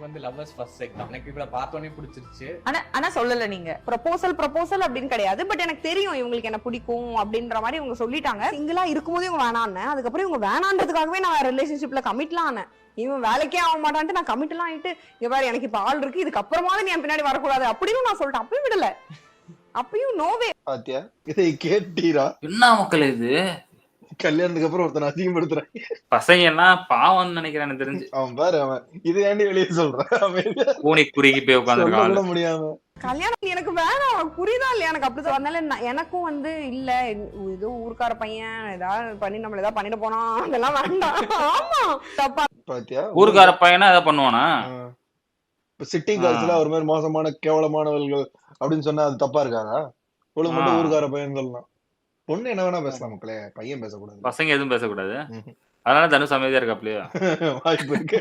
வந்து lovers first sight தான். எனக்கு இவள பார்த்தோனே பிடிச்சிருச்சு. ஆனா சொல்லல நீங்க ப்ரொபோசல் அப்படின்னு கிடையாது. பட் எனக்கு தெரியும் இவங்களுக்கு என்ன பிடிக்கும் அப்படின்ற மாதிரி இவங்க சொல்லிட்டாங்க. சிங்கிளா இருக்கும்போது இவங்க வேணான்னு, அதுக்கப்புறம் இவங்க வேணான்றதுக்காகவே நான் ரிலேஷன்ஷிப்ல கமிட்லாம் ஆனேன். இவன் வேலைக்கே ஆக மாட்டான்ட்டு நான் கமிட்லாம் ஆயிட்டு, இங்க பாரு எனக்கு இப்ப ஆள் இருக்கு, இதுக்கு அப்புறமாவது நீ என் பின்னாடி வரக்கூடாது அப்படின்னு நான் சொல்லிட்டேன். அப்பயும் விடல. அப்பயும் நோவே. பாத்தியா இதை கேட்டீரா? என்ன மக்கள் இது கல்யாணத்துக்கு அப்புறம் ஒருத்தனை அதிகப்படுத்துறான். பசங்க எல்லாம் பாவம்னு நினைக்கிறேன் எனக்கு தெரிஞ்சு. அவன் பாரு, அவன் இது ஏண்டி வெளியே சொல்றான்? பூனி குறுகி போய் சொல்ல உட்காந்துருக்கான். கூட முடியாம கல்யாணம் எனக்கு வேணாம், புரியுதா இல்லையா? எனக்கு அப்படி அதனால எனக்கும் வந்து இல்ல ஏதோ ஊர்க்கார பையன் ஏதாவது பண்ணி நம்மள ஏதாவது பண்ணிட்டு போனா அதெல்லாம் வேண்டாம். ஆமா தப்பா. பாத்தியா? ஊருக்கார பையனா அதை பண்ணுவானா? இப்ப சிட்டி கால்ஸ்ல ஒரு மாதிரி மோசமான கேவலமானவர்கள் அப்படின்னு சொன்னா அது தப்பா இருக்காதா? ஒழுங்கு மட்டும் ஊருக்கார பையன் சொல்லலாம். பொண்ணு என்ன வேணா பேசலாம் மக்களே, பையன் பேசக்கூடாது. பசங்க எதுவும் பேசக்கூடாது. அதனால தனுஷ் அமைதியா இருக்காப்லையா? வாய்ப்பு இருக்கு.